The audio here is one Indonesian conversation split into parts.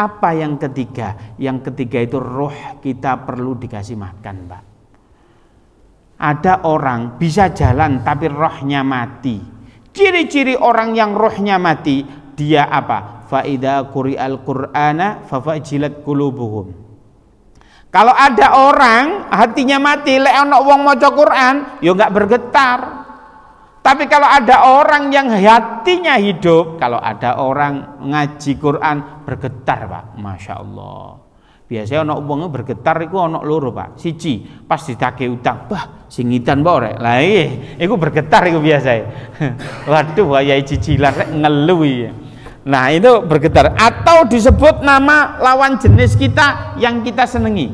Apa yang ketiga? Yang ketiga itu roh kita perlu dikasih makan, Pak. Ada orang bisa jalan tapi rohnya mati. Ciri-ciri orang yang rohnya mati, dia apa? Fa idza quri'al qur'ana fafajilat qulubuhum. Kalau ada orang hatinya mati, lek ana wong maca Quran, ya enggak bergetar. Tapi kalau ada orang yang hatinya hidup, kalau ada orang ngaji Quran bergetar, Pak. Masya Allah. Biasanya ono wong bergetar iku ono loro, Pak. Siji, pas ditagih utang, bah singitan mbok rek. Lah iku bergetar iku biasa. Waduh, wayahe cicilan rek ngelu iki. Nah, itu bergetar atau disebut nama lawan jenis kita yang kita senengi.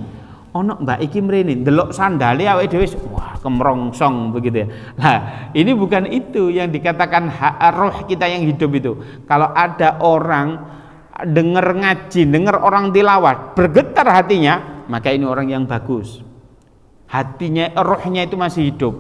Ono mbak iki mrene ndelok sandale awake dhewe wah kemrongsong begitu ya. Nah, ini bukan itu yang dikatakan roh kita yang hidup itu. Kalau ada orang dengar ngaji, dengar orang tilawah, bergetar hatinya, maka ini orang yang bagus. Hatinya, rohnya itu masih hidup.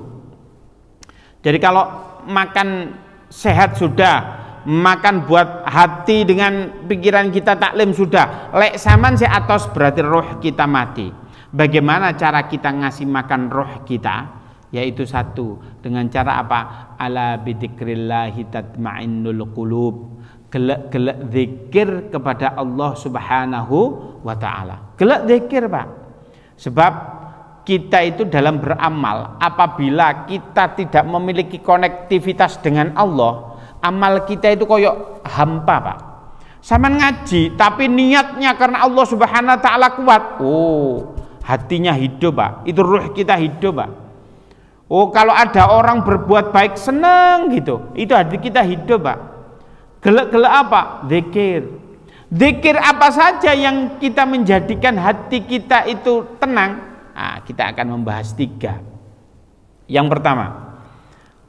Jadi kalau makan sehat sudah, makan buat hati dengan pikiran kita taklim sudah, lek saman si atos berarti roh kita mati. Bagaimana cara kita ngasih makan roh kita? Yaitu satu, dengan cara apa? Ala bidzikrillahi tatma'innul qulub. Gelek-gelek zikir kepada Allah Subhanahu wa taala. Gelek zikir, Pak. Sebab kita itu dalam beramal, apabila kita tidak memiliki konektivitas dengan Allah, amal kita itu koyok hampa, Pak. Sama ngaji tapi niatnya karena Allah Subhanahu wa taala kuat. Oh, hatinya hidup, Pak. Itu ruh kita hidup, Pak. Oh, kalau ada orang berbuat baik senang gitu, itu hati kita hidup, Pak. Gelek-gelek apa? Zikir. Zikir apa saja yang kita menjadikan hati kita itu tenang? Nah, kita akan membahas 3. Yang pertama,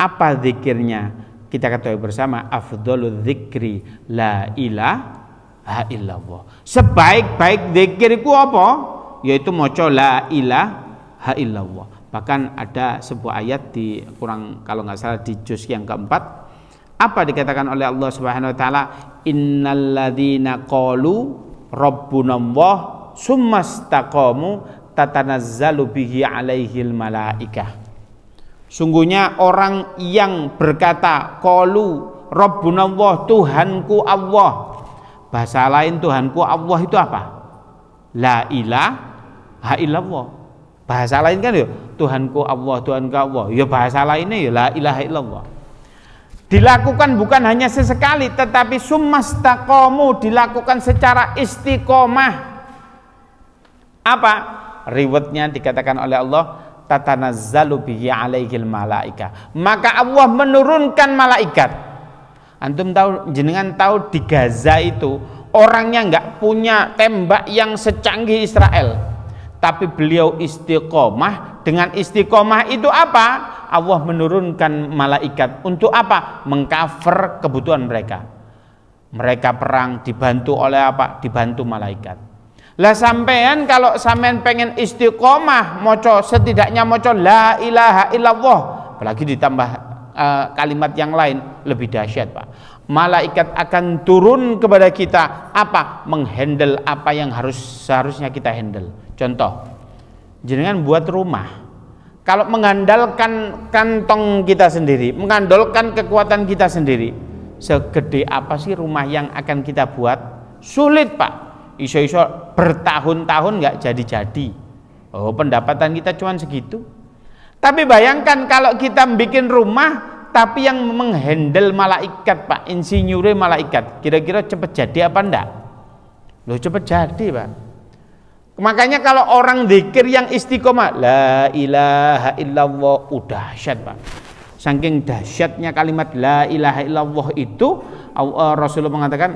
apa zikirnya? Kita ketahui bersama, afdhalul dzikri la ilaha illallah. Sebaik-baik zikir itu apa? Yaitu maca la ilaha illallah. Bahkan ada sebuah ayat di kalau nggak salah di juz yang keempat, apa dikatakan oleh Allah Subhanahu wa taala, innalladzina qalu rabbunallah summastaqamu tatanazzalu bihi alaihil malaikah. Sungguhnya orang yang berkata qalu rabbunallah, Tuhanku Allah. Bahasa lain Tuhanku Allah itu apa? La ilaha illallah. Bahasa lain kan ya Tuhanku Allah, Tuhanku Allah. Ya bahasa lainnya ya la ilaha illallah. Dilakukan bukan hanya sesekali, tetapi summastaqamu, dilakukan secara istiqomah. Apa? Riwayatnya dikatakan oleh Allah, tatanazzalu bihi alaihil malaika. Maka Allah menurunkan malaikat. Antum tahu, jenengan tahu di Gaza itu orangnya nggak punya tembak yang secanggih Israel, tapi beliau istiqomah. Dengan istiqomah itu apa? Allah menurunkan malaikat untuk apa? Mengcover kebutuhan mereka. Mereka perang dibantu oleh apa? Dibantu malaikat. Lah sampean kalau sampean pengen istiqomah, moco setidaknya moco la ilaha illallah, apalagi ditambah kalimat yang lain, lebih dahsyat, Pak. Malaikat akan turun kepada kita apa? Menghandle apa yang seharusnya kita handle. Contoh, jenengan buat rumah, kalau mengandalkan kantong kita sendiri, mengandalkan kekuatan kita sendiri, segede apa sih rumah yang akan kita buat? Sulit, Pak. Iso-iso bertahun-tahun nggak jadi-jadi. Oh, pendapatan kita cuma segitu. Tapi bayangkan kalau kita bikin rumah, tapi yang menghandle malaikat, Pak, insinyure malaikat, kira-kira cepat jadi apa enggak? Loh, cepat jadi, Pak. Makanya kalau orang zikir yang istiqomah la ilaha illallah, udah dahsyat, Pak. Saking dahsyatnya kalimat la ilaha illallah itu, Rasulullah mengatakan,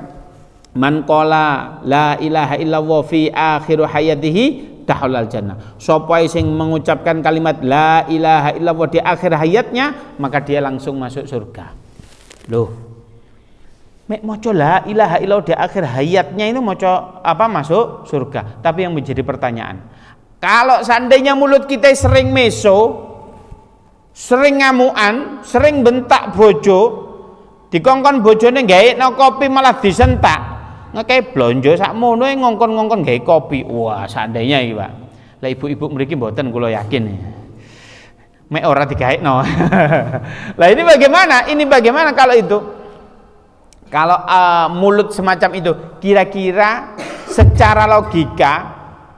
man qala la ilaha illallah fi akhir hayatihi dakhulal jannah. Sapa sing mengucapkan kalimat la ilaha illallah di akhir hayatnya, maka dia langsung masuk surga. Loh, mek maca la ilaha illallah di akhir hayatnya itu maca apa? Masuk surga. Tapi yang menjadi pertanyaan, kalau seandainya mulut kita sering meso, sering ngamuan, sering bentak bojo, dikongkon bojone gawe no kopi malah disentak, ngekei blonjo sakmono ngongkon-ngongkon gawe kopi. Wah, seandainya iki, Pak. Lah ibu-ibu mriki mboten kula yakin. Mek ora digaekno. Lah ini bagaimana? Ini bagaimana kalau itu? Kalau mulut semacam itu, kira-kira secara logika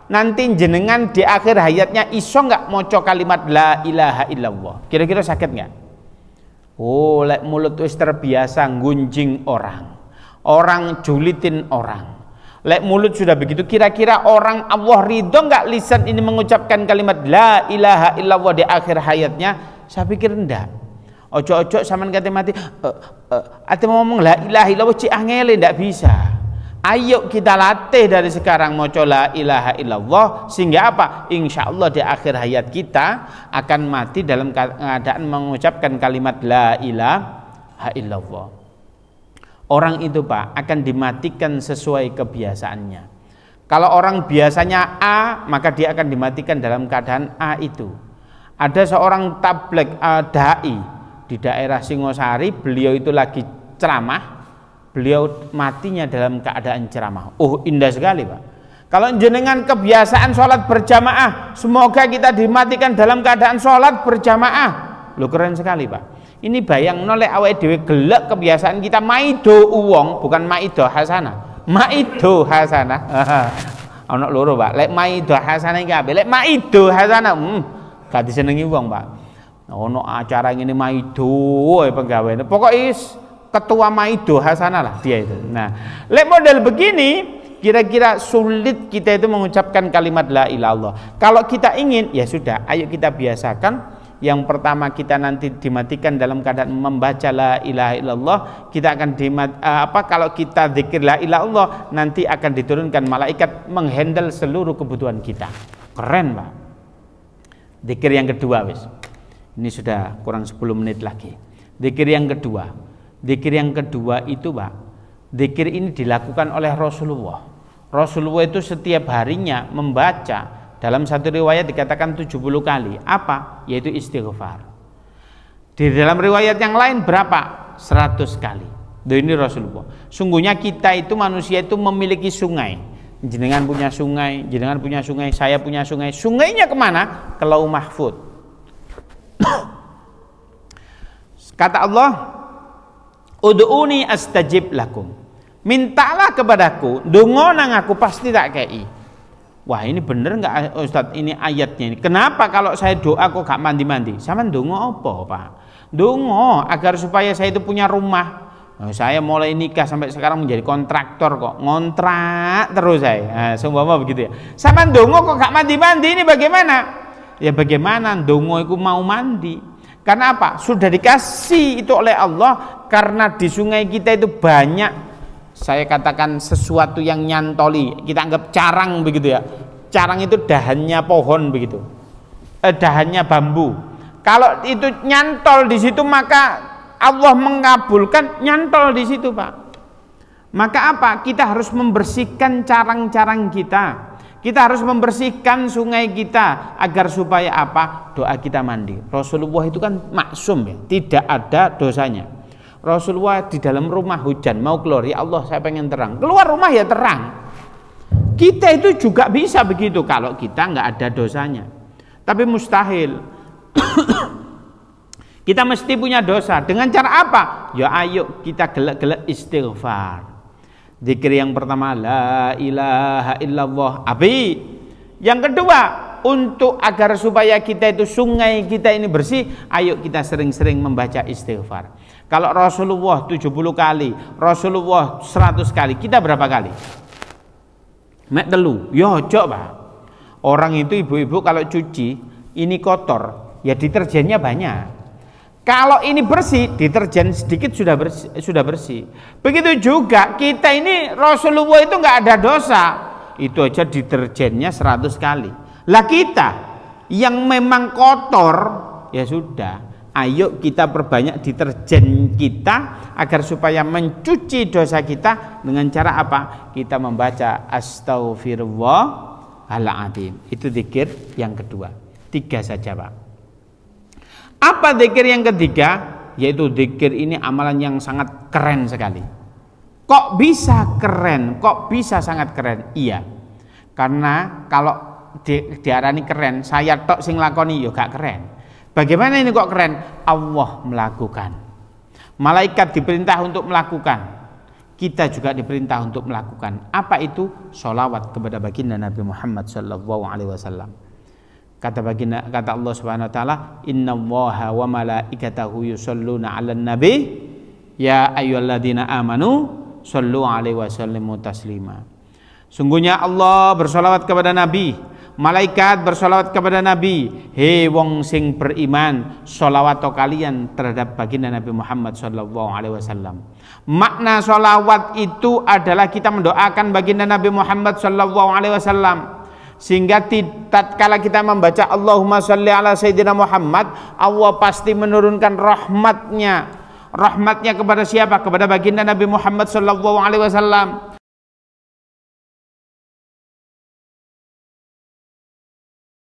nanti jenengan di akhir hayatnya iso nggak moco kalimat la ilaha illallah? Kira-kira sakit nggak? Oh, lek mulut wis terbiasa gunjing orang julitin orang. Lek mulut sudah begitu, kira-kira orang Allah ridho nggak lisan ini mengucapkan kalimat la ilaha illallah di akhir hayatnya? Saya pikir enggak. Ojo-ojo sampean kate mati ate ngomong la ilaha illallah cik angele ndak bisa. Ayo kita latih dari sekarang maca la ilaha illallah sehingga apa? Insyaallah di akhir hayat kita akan mati dalam keadaan mengucapkan kalimat la ilaha illallah. Orang itu, Pak, akan dimatikan sesuai kebiasaannya. Kalau orang biasanya A, maka dia akan dimatikan dalam keadaan A itu. Ada seorang tabligh dai di daerah Singosari, beliau itu lagi ceramah, beliau matinya dalam keadaan ceramah. Oh, indah sekali, Pak. Kalau jenengan kebiasaan sholat berjamaah, semoga kita dimatikan dalam keadaan sholat berjamaah. Loh, keren sekali, Pak. Ini bayang nolek awake dhewe gelek kebiasaan kita maido uwong, bukan maido hasanah. Maido hasanah. Ana loro, Pak. Lek maido hasanah iki apik, lek maido hasanah gak disenengi wong, Pak. Ono acara ngene maido pegawai. Pokoknya ketua maido hasanah lah dia itu. Nah, lek model begini kira-kira sulit kita itu mengucapkan kalimat la ilaha illallah. Kalau kita ingin, ya sudah, ayo kita biasakan. Yang pertama kita nanti dimatikan dalam keadaan membaca la ilaha illallah. Kita akan kalau kita zikir la ilaha illallah nanti akan diturunkan malaikat menghandle seluruh kebutuhan kita. Keren, Pak. Zikir yang kedua, wis. Ini sudah kurang 10 menit lagi. Zikir yang kedua. Zikir yang kedua itu, Pak, zikir ini dilakukan oleh Rasulullah. Rasulullah itu setiap harinya membaca, dalam satu riwayat dikatakan 70 kali. Apa? Yaitu istighfar. Di dalam riwayat yang lain berapa? 100 kali. Ini Rasulullah. Sungguhnya kita itu manusia itu memiliki sungai. Jenengan punya sungai, jenengan punya sungai, saya punya sungai. Sungainya kemana? Ke Lauh Mahfud. Kata Allah, ud'uni astajib lakum. Mintalah kepadaku, dongo nang aku pasti tak kei. Wah, ini bener nggak Ustadz ini ayatnya ini? Kenapa kalau saya doa kok gak mandi-mandi? Sama dongo apa, Pak? Dongo agar supaya saya itu punya rumah. Nah, saya mulai nikah sampai sekarang menjadi kontraktor kok, ngontrak terus saya. Nah, seumpama begitu ya. Sama dongo kok gak mandi-mandi, ini bagaimana? Ya bagaimana dongo itu mau mandi? Karena apa? Sudah dikasih itu oleh Allah, karena di sungai kita itu banyak, saya katakan sesuatu yang nyantoli, kita anggap carang begitu ya. Carang itu dahannya pohon begitu, dahannya bambu. Kalau itu nyantol di situ maka Allah mengabulkan nyantol di situ, Pak. Maka apa? Kita harus membersihkan carang-carang kita. Kita harus membersihkan sungai kita agar supaya apa? Doa kita mandi. Rasulullah itu kan maksum ya, tidak ada dosanya. Rasulullah di dalam rumah hujan, mau keluar, ya Allah saya pengen terang. Keluar rumah ya terang. Kita itu juga bisa begitu kalau kita nggak ada dosanya. Tapi mustahil. Kita mesti punya dosa. Dengan cara apa? Ya ayo kita gelek-gelek istighfar. Zikir yang pertama la ilaha illallah. Abi. Yang kedua, untuk agar supaya kita itu sungai kita ini bersih, ayo kita sering-sering membaca istighfar. Kalau Rasulullah 70 kali, Rasulullah 100 kali, kita berapa kali? Mek telu. Ya ojo, Pak. Orang itu ibu-ibu kalau cuci ini kotor, ya deterjennya banyak. Kalau ini bersih, deterjen sedikit sudah bersih. Begitu juga kita ini, Rasulullah itu nggak ada dosa, itu aja deterjennya 100 kali. Lah kita yang memang kotor, ya sudah, ayo kita perbanyak deterjen kita agar supaya mencuci dosa kita dengan cara apa? Kita membaca astaghfirullahaladzim. Itu zikir yang kedua. 3 saja, Pak. Apa zikir yang ketiga? Yaitu zikir ini amalan yang sangat keren sekali. Kok bisa keren? Kok bisa sangat keren? Iya. Karena kalau diarani keren, saya tok sing lakoni yo gak keren. Bagaimana ini kok keren? Allah melakukan. Malaikat diperintah untuk melakukan. Kita juga diperintah untuk melakukan. Apa itu? Sholawat kepada baginda Nabi Muhammad sallallahu alaihi wasallam. Kata Allah Subhanahu wa taala, "Innallaha wa malaikatahu yusholluna 'alan nabi, ya ayyuhalladzina amanu shollu 'alaihi wa sallimu taslima." Sungguhnya Allah bersolawat kepada Nabi, malaikat bersolawat kepada Nabi. Hei wong sing beriman, solawat kalian terhadap baginda Nabi Muhammad sallallahu alaihi wasallam. Makna solawat itu adalah kita mendoakan baginda Nabi Muhammad sallallahu alaihi wasallam, sehingga tatkala kita membaca Allahumma sholli ala sayyidina Muhammad, Allah pasti menurunkan rahmatnya kepada siapa? Kepada baginda Nabi Muhammad sallallahu alaihi wasallam.